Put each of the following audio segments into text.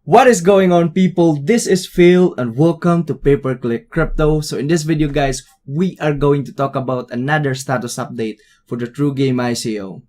What is going on, people? This is Phil and welcome to Pay-Per-Click Crypto. So in this video, guys, we are going to talk about another status update for the TrueGame ICO.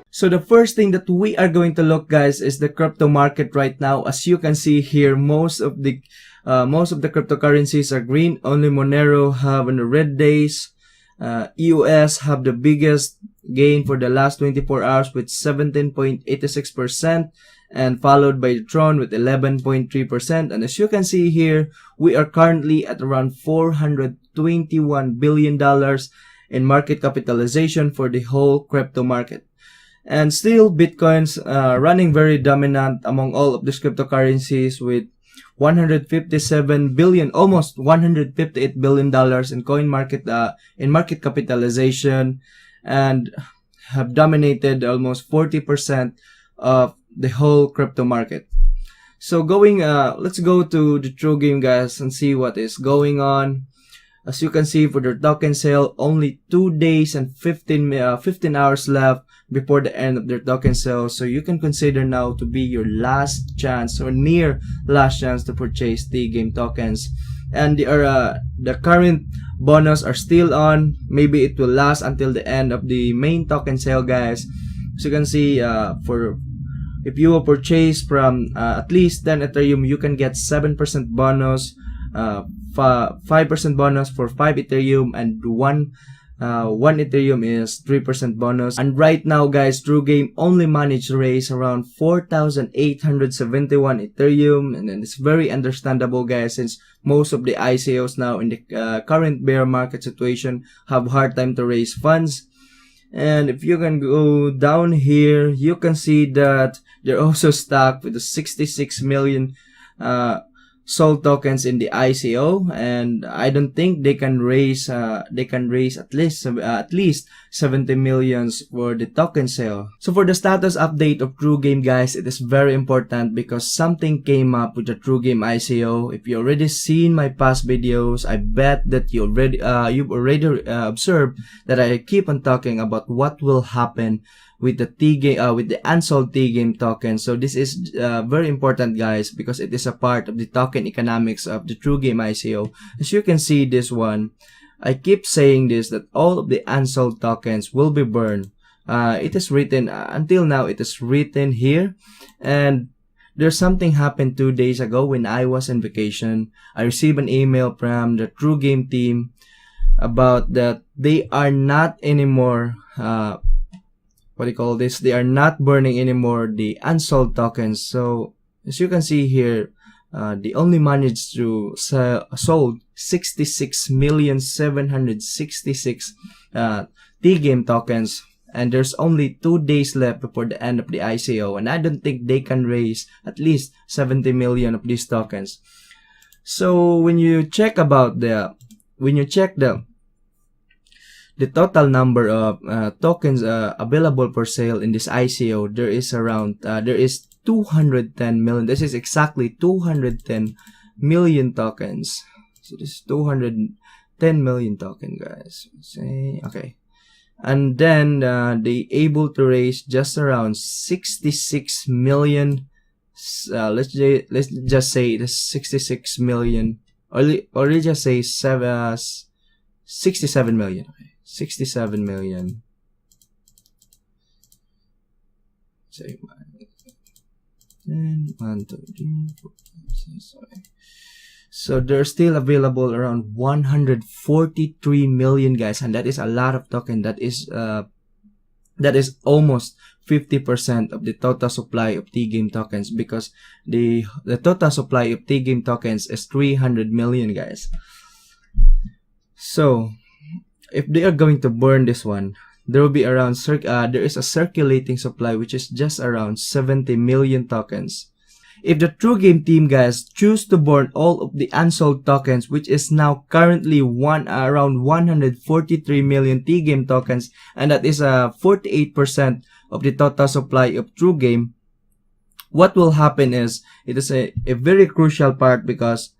So the first thing that we are going to look, guys, is the crypto market right now. As you can see here, most of the cryptocurrencies are green. Only Monero have on the red days. EOS have the biggest gain for the last 24 hours with 17.86%, and followed by Tron with 11.3%. And as you can see here, we are currently at around $421 billion in market capitalization for the whole crypto market. And still, Bitcoin's running very dominant among all of these cryptocurrencies with 157 billion, almost 158 billion dollars in market capitalization, and have dominated almost 40% of the whole crypto market. So let's go to the TrueGame, guys, and see what is going on. As you can see, for their token sale, only 2 days and 15 hours left before the end of their token sale. So you can consider now to be your last chance or near last chance to purchase TGame tokens. And the current bonus are still on. Maybe it will last until the end of the main token sale, guys. As you can see, if you will purchase from at least 10 Ethereum, you can get 7% bonus, 5% bonus for 5 Ethereum, and 1 Ethereum is 3% bonus. And right now, guys, TrueGame only managed to raise around 4,871 Ethereum, and then it's very understandable, guys, since most of the ICOs now in the current bear market situation have hard time to raise funds. And if you can go down here, you can see that they're also stuck with the 66 million sold tokens in the ICO, and I don't think they can raise at least 70 millions for the token sale. So for the status update of TrueGame, guys, it is very important because something came up with the TrueGame ICO. If you already seen my past videos, I bet that you've already observed that I keep on talking about what will happen with the with the Unsold TGame token. So this is very important, guys, because it is a part of the token economics of the TrueGame ICO. As you can see, this one, I keep saying this, that all of the Unsold tokens will be burned. It is written, until now it is written here, and there's something happened 2 days ago when I was on vacation. I received an email from the TrueGame team about that they are not anymore they are not burning anymore the unsold tokens. So as you can see here, they only managed to sold 66,766 TGame tokens, and there's only 2 days left before the end of the ICO, and I don't think they can raise at least 70 million of these tokens. So when you check the total number of tokens available for sale in this ICO, there is 210 million. This is exactly 210 million tokens. So this is 210 million token, guys. Okay, and then they able to raise just around 66 million. Let's just say it is 66 million, or let's just say 67 million. Okay. 67 million. Say 10, 1, 2, 3, 4, 5, 6, 7. So there's still available around 143 million, guys, and that is a lot of token. That is almost 50% of the total supply of TGame tokens, because the total supply of TGame tokens is 300 million, guys. So if they are going to burn this one, there will be around there is a circulating supply which is just around 70 million tokens. If the TrueGame team, guys, choose to burn all of the unsold tokens, which is now currently around 143 million TGame tokens, and that is 48% of the total supply of TrueGame, what will happen is, it is a very crucial part, because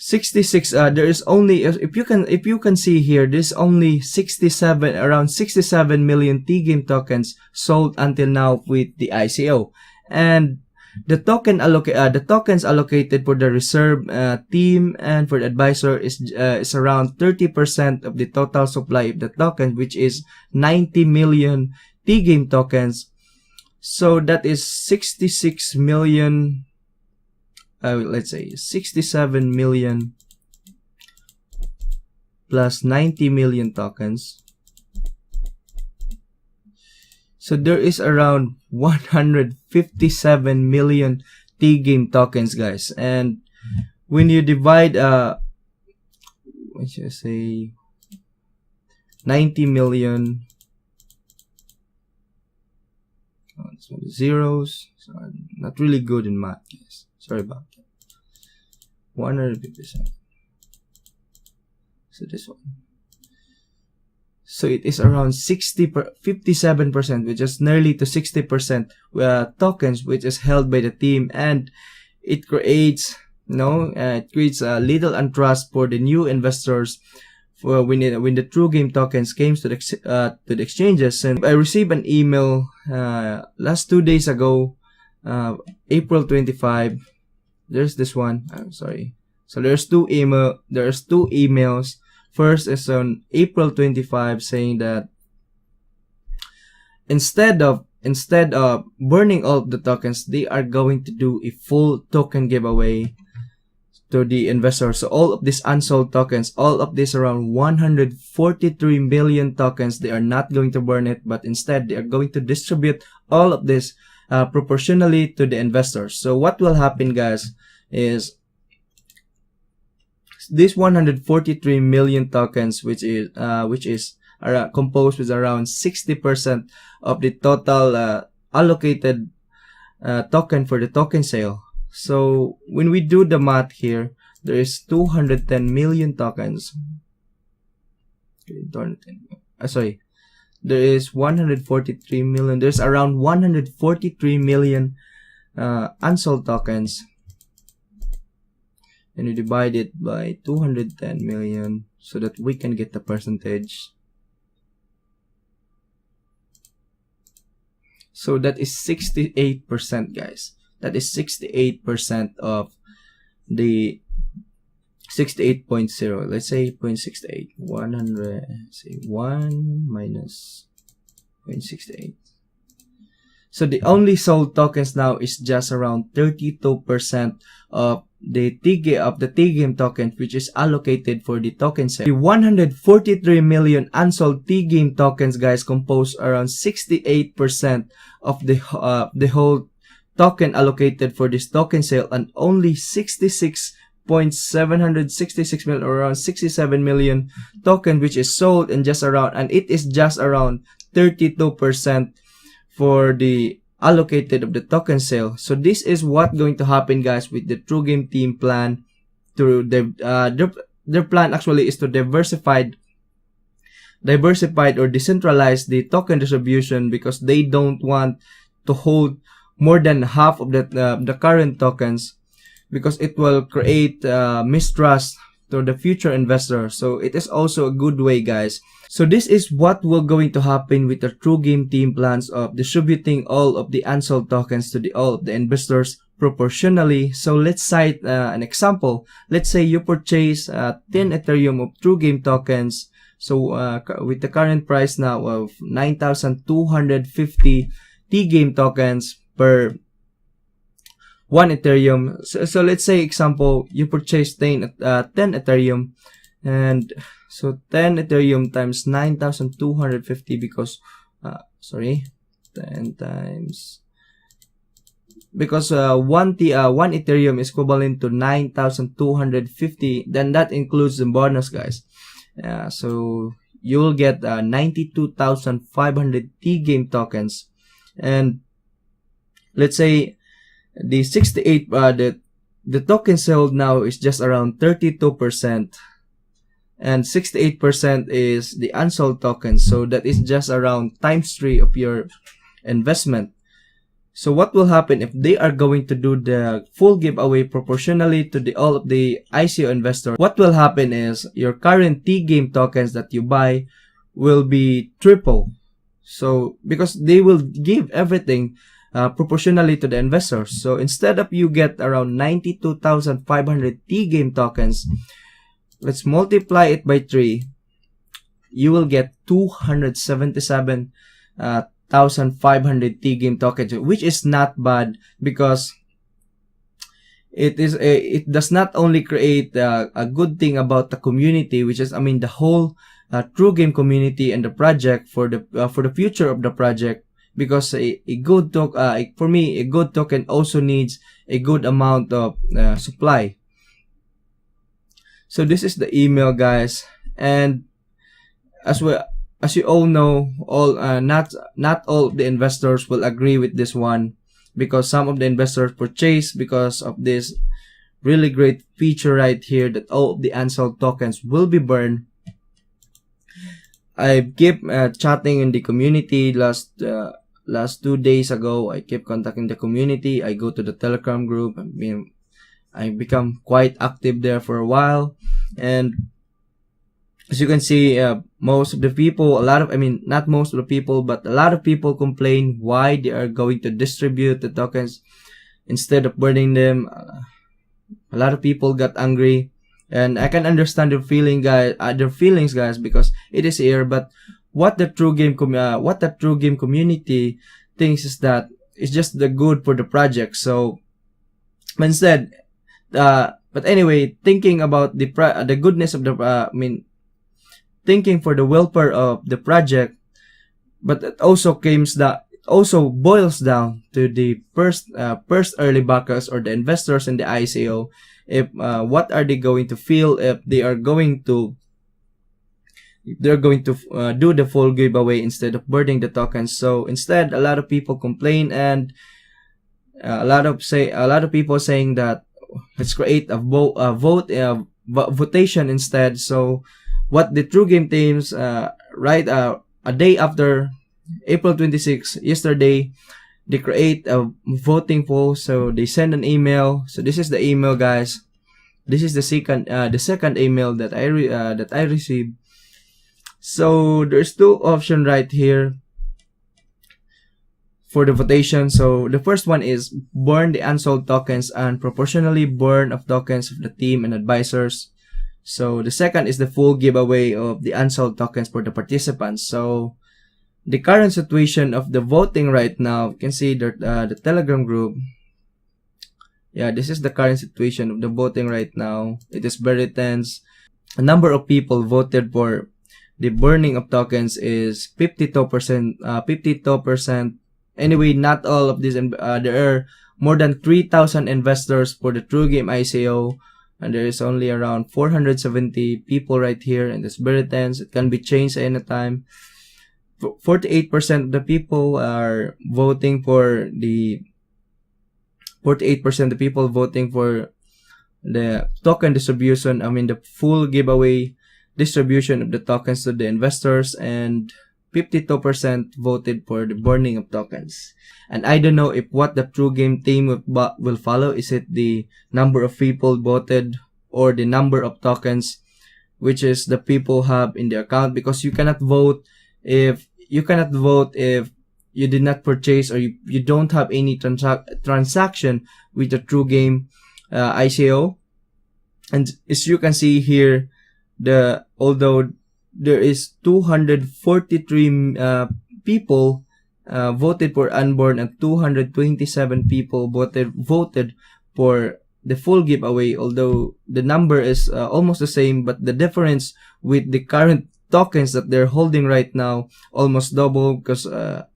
66 there is only, if you can see here, there's only around 67 million TGame tokens sold until now with the ICO, and the tokens allocated for the reserve team and for the advisor is around 30% of the total supply of the token, which is 90 million TGame tokens. So that is 66 million, let's say 67 million plus 90 million tokens. So there is around 157 million TGame tokens, guys. And when you divide, what should I say, 90 million, zeros, so I'm not really good in math, guys. Sorry about that. 157. So this one. So it is around 57%, which is nearly to 60% tokens, which is held by the team, and it creates, it creates a little untrust for the new investors. For when the TrueGame tokens came to the exchanges. And I received an email last 2 days ago, April 25. There's this one. I'm sorry. So there's two emails. First is on April 25 saying that instead of burning all of the tokens, they are going to do a full token giveaway to the investors. So all of these unsold tokens, all of these around 143 million tokens, they are not going to burn it, but instead they are going to distribute all of this proportionally to the investors. So what will happen, guys, is this 143 million tokens, which is composed with around 60% of the total allocated token for the token sale. So when we do the math here, there is 210 million tokens. Sorry, there is 143 million. There's around 143 million unsold tokens. And you divide it by 210 million so that we can get the percentage. So that is 68%, guys. That is 68% of the 68.0. Let's say 0.68. 100. Say 1 minus 0.68. So the only sold tokens now is just around 32% of the TGame token, which is allocated for the token sale. The 143 million unsold TGame tokens, guys, compose around 68% of the whole token allocated for this token sale, and only 66.766 million, or around 67 million token, which is sold, and it is just around 32% for the allocated of the token sale. So this is what going to happen, guys, with the TrueGame team plan. To their plan actually is to diversify or decentralize the token distribution, because they don't want to hold more than half of the current tokens, because it will create mistrust to the future investors. So it is also a good way, guys. So this is what will going to happen with the TrueGame team plans of distributing all of the unsold tokens to all of the investors proportionally. So let's cite an example. Let's say you purchase 10 Ethereum of TrueGame tokens. So with the current price now of 9,250 TGame tokens per 1 Ethereum. So let's say example, you purchase 10 Ethereum, and so 10 Ethereum times 9,250, because 10 times, because 1 Ethereum is equivalent to 9,250, then that includes the bonus, guys. So you'll get 92,500 TGame tokens, and let's say the 68 the token sold now is just around 32%, and 68% is the unsold tokens. So that is just around times 3 of your investment. So what will happen if they are going to do the full giveaway proportionally to all of the ICO investors? What will happen is your current T-game tokens that you buy will be triple. So because they will give everything proportionally to the investors. So instead of you get around 92,500 T-game tokens, let's multiply it by 3. You will get 277,500 T-game tokens, which is not bad because it does not only create a good thing about the community, which is, I mean, the whole TrueGame community and the project for the future of the project, because a good token, for me, a good token also needs a good amount of supply. So this is the email, guys, and as you all know, not all of the investors will agree with this one, because some of the investors purchase because of this really great feature right here that all of the unsold tokens will be burned. I keep chatting in the community last 2 days ago. I keep contacting the community. I go to the Telegram group. I become quite active there for a while, and as you can see, most of the people, not most of the people, but a lot of people complain why they are going to distribute the tokens instead of burning them. A lot of people got angry, and I can understand their feelings, guys, because it is here. But what the TrueGame community thinks is that it's just the good for the project. So instead, but anyway, thinking about the goodness of the, thinking for the welfare of the project, but it also boils down to the first early backers or the investors in the ICO. If what are they going to feel if they're going to do the full giveaway instead of burning the tokens? So instead, a lot of people complain, and a lot of people saying that let's create a votation instead. So what the TrueGame teams a day after April 26, yesterday, they create a voting poll. So they send an email. So this is the email, guys. This is the second email that I received. So there's 2 options right here for the votation. So the first one is burn the unsold tokens and proportionally burn of tokens of the team and advisors. So the second is the full giveaway of the unsold tokens for the participants. So the current situation of the voting right now, you can see the Telegram group. Yeah, this is the current situation of the voting right now. It is very tense. A number of people voted for the burning of tokens is 52%. 52%. Anyway, not all of these. There are more than 3,000 investors for the TrueGame ICO, and there is only around 470 people right here, and it's very tense. It can be changed anytime. 48% of the people are voting for the 48% of the people voting for the token distribution. The full giveaway distribution of the tokens to the investors, and 52% voted for the burning of tokens. And I don't know if what the TrueGame team will follow. Is it the number of people voted or the number of tokens which is the people have in the account? Because you cannot vote if you did not purchase, or you don't have any transaction with the TrueGame ICO. And as you can see here, although there is 243 people voted for unborn, and 227 people voted for the full giveaway, although the number is almost the same, but the difference with the current tokens that they're holding right now almost double, because the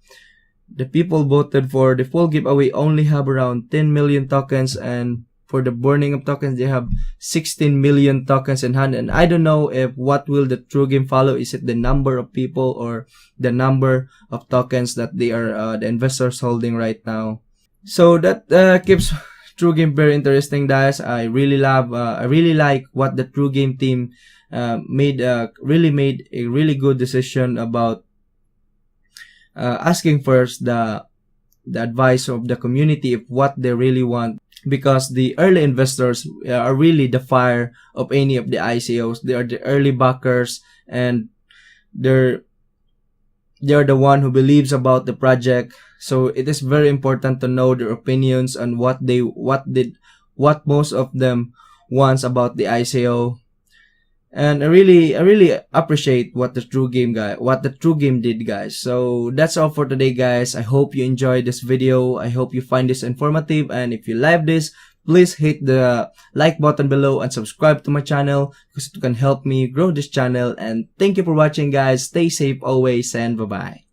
people voted for the full giveaway only have around 10 million tokens, and for the burning of tokens they have 16 million tokens in hand. And I don't know if what will the TrueGame follow. Is it the number of people or the number of tokens that they are the investors holding right now? So that keeps TrueGame very interesting, guys. I really like what the TrueGame team made a really good decision about asking first the the advice of the community of what they really want, because the early investors are really the fire of any of the ICOs. They are the early backers, and they're the one who believes about the project. So it is very important to know their opinions on what most of them wants about the ICO. And I really appreciate what the TrueGame did, guys. So that's all for today, guys. I hope you enjoyed this video. I hope you find this informative, and if you like this, please hit the like button below and subscribe to my channel, because it can help me grow this channel. And thank you for watching, guys. Stay safe always, and bye bye.